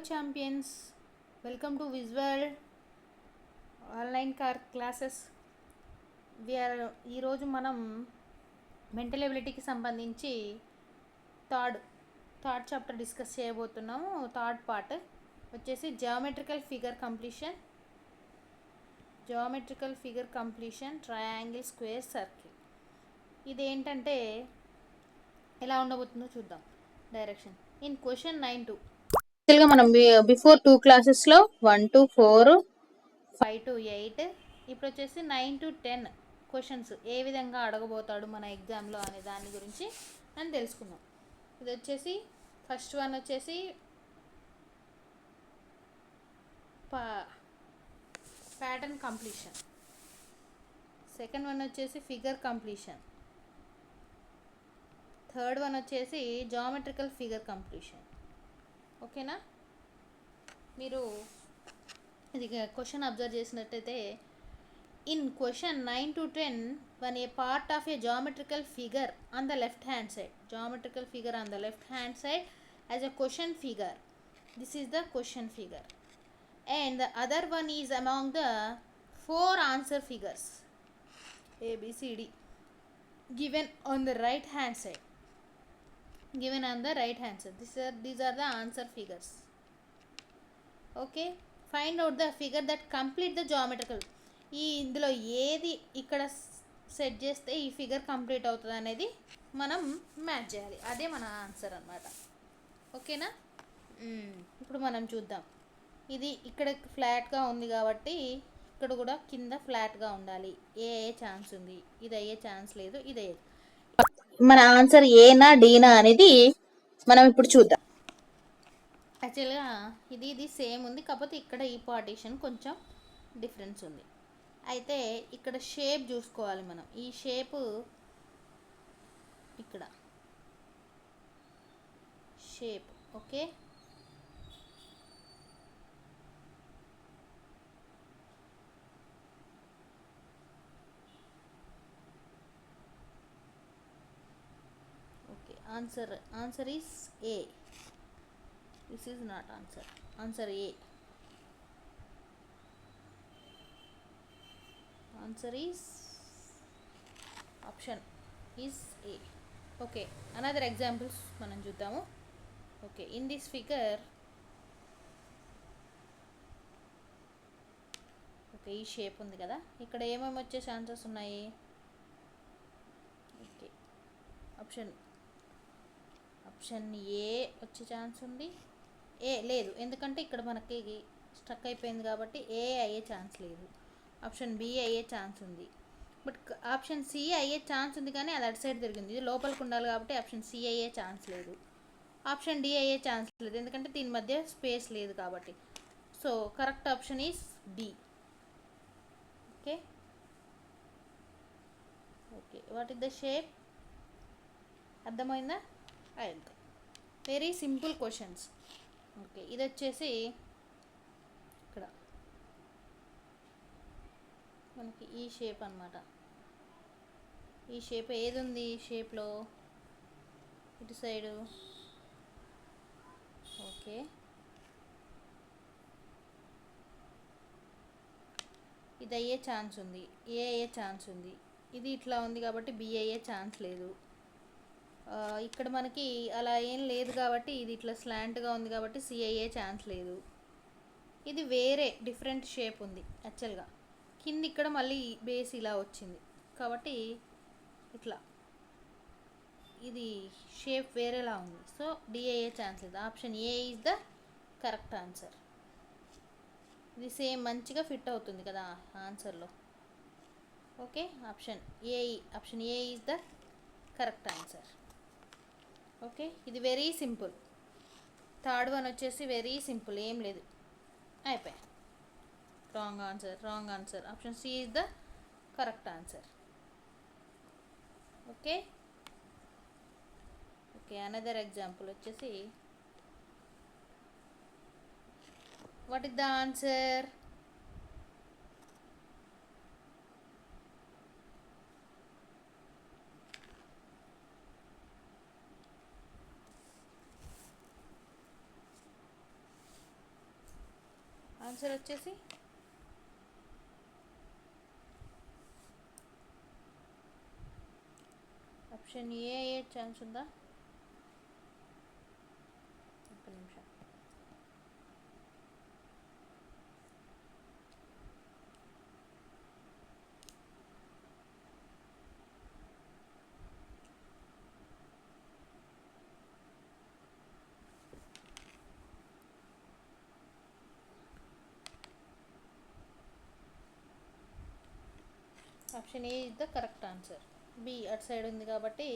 champions, welcome to Visual online classes. ఈరోజు మనం mental ఎబిలిటీకి సంబంధించి థర్డ్ చాప్టర్ డిస్కస్ చేయబోతున్నాము. థర్డ్ పార్ట్ వచ్చేసి geometrical figure completion triangle square circle. ఇదేంటంటే ఎలా ఉండబోతుందో చూద్దాం. డైరెక్షన్ ఇన్ క్వశ్చన్ 9-2 యాక్చువల్గా మనం బిఫోర్ 2 క్లాసెస్లో 1-4, 5-8, ఇప్పుడు వచ్చేసి 9-10 క్వశ్చన్స్ ఏ విధంగా అడగబోతాడు మన ఎగ్జామ్లో అనే దాని గురించి అని తెలుసుకుందాం. ఇది వచ్చేసి ఫస్ట్ వన్ వచ్చేసి ప్యాటర్న్ కంప్లీషన్, సెకండ్ వన్ వచ్చేసి ఫిగర్ కంప్లీషన్, థర్డ్ వన్ వచ్చేసి జామెట్రికల్ ఫిగర్ కంప్లీషన్. ఓకేనా? మీరు ఇది క్వశ్చన్ అబ్జర్వ్ చేసినట్టయితే in question 9-10 when a part of a geometrical figure on the left hand side as a question figure, this is the question figure, and the other one is among the 4 answer figures A B C D given on the right hand side. These are the answer figures. Okay, find out the figure that complete the geometrical. ఇందులో ఏది ఇక్కడ set చేస్తే ఈ figure complete అవుతుంది అనేది మనం match చేయాలి. అదే మన ఆన్సర్ అన్నమాట. ఓకేనా? ఇప్పుడు మనం చూద్దాం. ఇది ఇక్కడ ఫ్లాట్గా ఉంది కాబట్టి ఇక్కడ కూడా కింద ఫ్లాట్గా ఉండాలి. ఏ ఛాన్స్ ఉంది, ఇది అయ్యే ఛాన్స్ లేదు, ఇది అయ్యే. మన ఆన్సర్ ఏనా డీనా అనేది మనం ఇప్పుడు చూద్దాం. యాక్చువల్గా ఇది సేమ్ ఉంది, కాకపోతే ఇక్కడ ఈ పార్టీషన్ కొంచెం డిఫరెన్స్ ఉంది. అయితే ఇక్కడ షేప్ చూసుకోవాలి మనం. ఈ షేపు ఇక్కడ shape okay. Answer is A. This is not answer A. Answer is option is A. Okay, another examples మనం చూద్దాము. Okay, in this figure okay ఈ షేప్ ఉంది కదా, ఇక్కడ ఏమేమి వచ్చే ఛాన్సెస్ ఉన్నాయి? ఓకే, ఆప్షన్ ఏ వచ్చే ఛాన్స్ ఉంది. ఏ లేదు, ఎందుకంటే ఇక్కడ మనకి స్టక్ అయిపోయింది కాబట్టి ఏ అయ్యే ఛాన్స్ లేదు. ఆప్షన్ బి అయ్యే ఛాన్స్ ఉంది, బట్ ఆప్షన్ సి అయ్యే ఛాన్స్ ఉంది, కానీ అది అటు సైడ్ తిరిగింది. ఇది లోపలికి ఉండాలి కాబట్టి ఆప్షన్ సి అయ్యే ఛాన్స్ లేదు. ఆప్షన్ డి అయ్యే ఛాన్స్ లేదు, ఎందుకంటే దీని మధ్య స్పేస్ లేదు కాబట్టి. So correct option is B. Okay okay, what is the shape? అర్థమైందా? అయింది. Very simple questions. ఓకే, ఇది వచ్చేసి ఇక్కడ మనకి ఈ షేప్ అన్నమాట. ఈ షేప్ ఏది ఉంది? ఈ షేప్లో ఇటు సైడు ఓకే ఇది అయ్యే ఛాన్స్ ఉంది, ఏ అయ్యే ఛాన్స్ ఉంది. ఇది ఇట్లా ఉంది కాబట్టి బి అయ్యే ఛాన్స్ లేదు. ఇక్కడ మనకి అలా ఏం లేదు కాబట్టి ఇది ఇట్లా స్లాంట్గా ఉంది కాబట్టి సి అయ్యే ఛాన్స్ లేదు. ఇది వేరే డిఫరెంట్ షేప్ ఉంది. యాక్చువల్గా కింద ఇక్కడ మళ్ళీ బేస్ ఇలా వచ్చింది కాబట్టి ఇట్లా ఇది షేప్ వేరేలా ఉంది. సో డి అయ్యే ఛాన్స్ లేదు. Option A is the correct answer. ఇది సేమ్ మంచిగా ఫిట్ అవుతుంది కదా ఆన్సర్లో. Okay, option A is the correct answer. Okay, ఇది వెరీ సింపుల్. థర్డ్ వన్ వచ్చేసి వెరీ సింపుల్, ఏం లేదు, అయిపోయా. Wrong answer. Option C is the correct answer. Okay okay, another example వచ్చేసి what is the answer? Answer వచ్చేసి option A అయ్యే chance ఉందా? ఒక్క నిమిషం. Option A is the correct answer. B అటు సైడ్ ఉంది కాబట్టి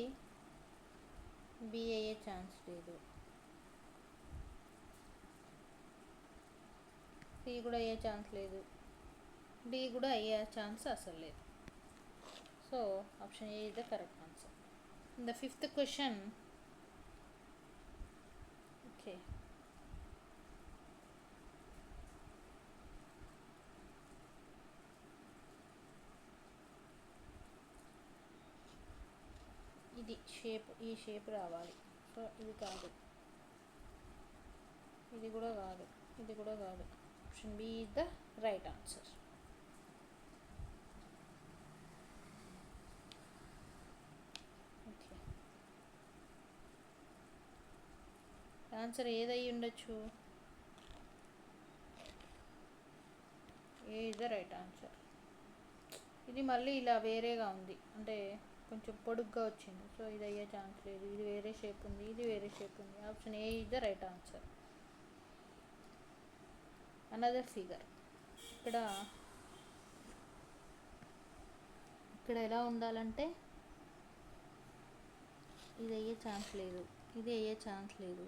బి అయ్యే ఛాన్స్ లేదు. సి కూడా అయ్యే ఛాన్స్ లేదు. డి కూడా అయ్యే ఛాన్స్ అసలు లేదు. So option A is the correct answer. The fifth question. Okay, ఇది షేప్, ఈ షేప్ రావాలి. సో ఇది కాదు, ఇది కూడా కాదు, ఇది కూడా కాదు. Option B is the right answer. Okay, answer ఏదై ఉండొచ్చు? A is the right answer. ఇది మళ్ళీ ఇలా వేరేగా ఉంది, అంటే కొంచెం పొడుగ్గా వచ్చింది. సో ఇది అయ్యే ఛాన్స్ లేదు. ఇది వేరే షేప్ ఉంది, ఇది వేరే షేప్ ఉంది. Option A is the right answer. Another figure. ఇక్కడ ఎలా ఉండాలంటే ఇది అయ్యే ఛాన్స్ లేదు, ఇది అయ్యే ఛాన్స్ లేదు,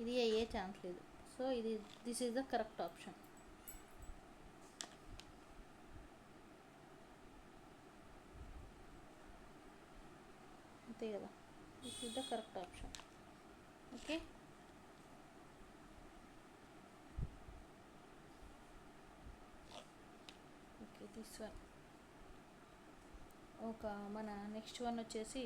ఇది అయ్యే ఛాన్స్ లేదు. So this is the correct option. అంతే కదా, this is the correct option. Okay, okay, this one. మన నెక్స్ట్ వన్ వచ్చేసి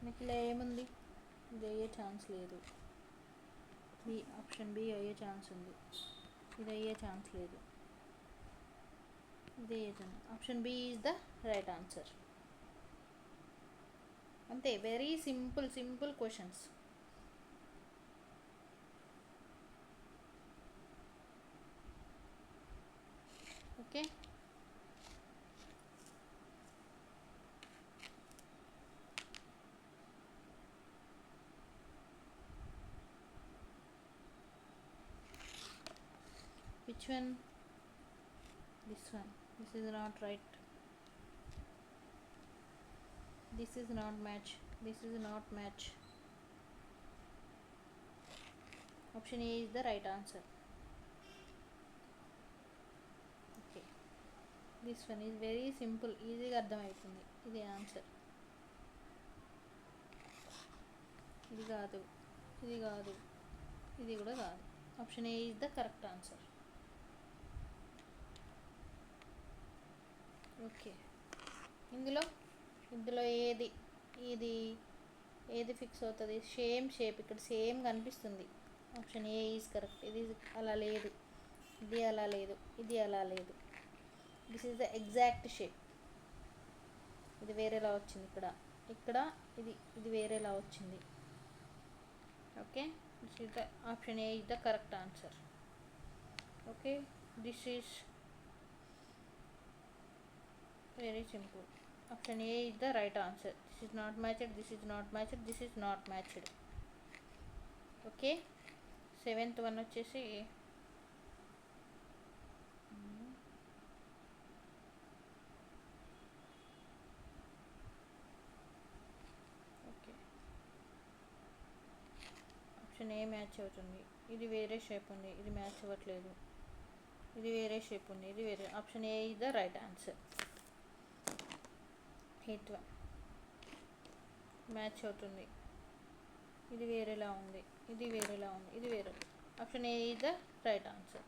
మీకు ఇలా ఏముంది? ఇది అయ్యే ఛాన్స్ లేదు. బి, ఆప్షన్ బి అయ్యే ఛాన్స్ ఉంది. ఇది అయ్యే ఛాన్స్ లేదు. ఇది అయ్యే chance. Option B is the right answer. అంతే, very simple questions. Okay, which one? This one. This is not right. This is not match. This is not match. Option A is the right answer. Okay, this one is very simple, easy ga ardhamaitundi. Idi answer. Idi kaadu, idi kaadu, idi kuda kaadu. Option A is the correct answer. Okay, ఇందులో ఏది fix అవుతుంది? Same shape, ఇక్కడ same కనిపిస్తుంది. Option A is correct. ఇది అలా లేదు, ఇది అలా లేదు, ఇది అలా లేదు. This is the exact shape. ఇది వేరేలా వచ్చింది, ఇక్కడ ఇది వేరేలా వచ్చింది. Okay, this is the option A is the correct answer. Okay, this is very simple. Option A is the right answer. This is not matched, this is not matched, this is not matched. Okay, seventh one వచ్చేసి okay, option ఏ match అవుతుంది. ఇది వేరే shape ఉంది, ఇది match అవ్వట్లేదు. ఇది వేరే shape ఉంది, ఇది వేరే. Option A is the right answer. Eighth one match అవుతుంది. ఇది వేరేలా ఉంది, ఇది వేరేలా ఉంది, ఇది వేరే. Option A is the right answer.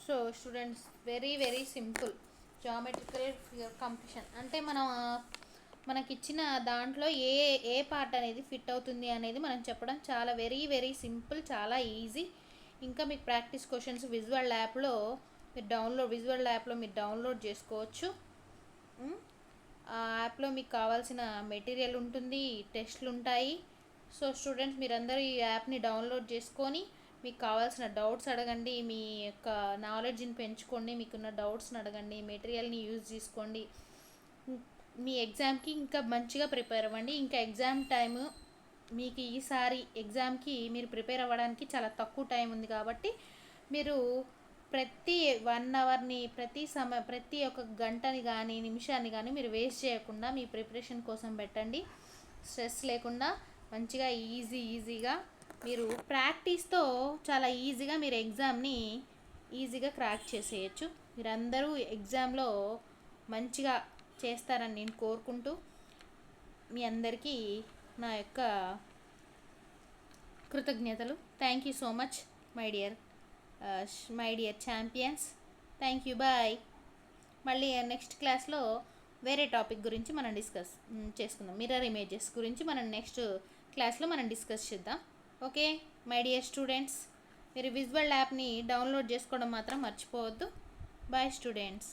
So students, very very simple geometrical figure completion అంటే మనకిచ్చిన దాంట్లో ఏ ఏ పార్ట్ అనేది ఫిట్ అవుతుంది అనేది మనం చెప్పడం చాలా వెరీ వెరీ సింపుల్, చాలా ఈజీ. ఇంకా మీకు ప్రాక్టీస్ క్వశ్చన్స్ విజువల్ యాప్లో మీరు డౌన్లోడ్ చేసుకోవచ్చు. ఆ యాప్లో మీకు కావాల్సిన మెటీరియల్ ఉంటుంది, టెస్ట్లు ఉంటాయి. సో స్టూడెంట్స్, మీరందరూ ఈ యాప్ని డౌన్లోడ్ చేసుకొని మీకు కావాల్సిన డౌట్స్ అడగండి, మీ యొక్క నాలెడ్జ్ని పెంచుకోండి, మీకున్న డౌట్స్ని అడగండి, మెటీరియల్ని యూజ్ చేసుకోండి. మీ ఎగ్జామ్కి ఇంకా మంచిగా ప్రిపేర్ అవ్వండి. ఇంకా ఎగ్జామ్ టైము మీకు ఈసారి ఎగ్జామ్కి మీరు ప్రిపేర్ అవ్వడానికి చాలా తక్కువ టైం ఉంది కాబట్టి మీరు ప్రతి 1 అవర్ని ప్రతి ఒక్క గంటని కానీ నిమిషాన్ని కానీ మీరు వేస్ట్ చేయకుండా మీ ప్రిపరేషన్ కోసం పెట్టండి. స్ట్రెస్ లేకుండా మంచిగా ఈజీగా మీరు ప్రాక్టీస్తో చాలా ఈజీగా మీరు ఎగ్జామ్ని ఈజీగా క్రాక్ చేసేయచ్చు. మీరందరూ ఎగ్జామ్లో మంచిగా చేస్తారని నేను కోరుకుంటూ మీ అందరికీ నా యొక్క కృతజ్ఞతలు. Thank you so much my dear champions. Thank you, bye. మళ్ళీ నెక్స్ట్ క్లాస్లో వేరే టాపిక్ గురించి మనం డిస్కస్ చేసుకుందాం. మిర్రర్ ఇమేజెస్ గురించి మనం నెక్స్ట్ క్లాస్లో మనం డిస్కస్ చేద్దాం. ఓకే మై డియర్ స్టూడెంట్స్, మీరు విజువల్ యాప్ని డౌన్లోడ్ చేసుకోవడం మాత్రం మర్చిపోవద్దు. Bye students.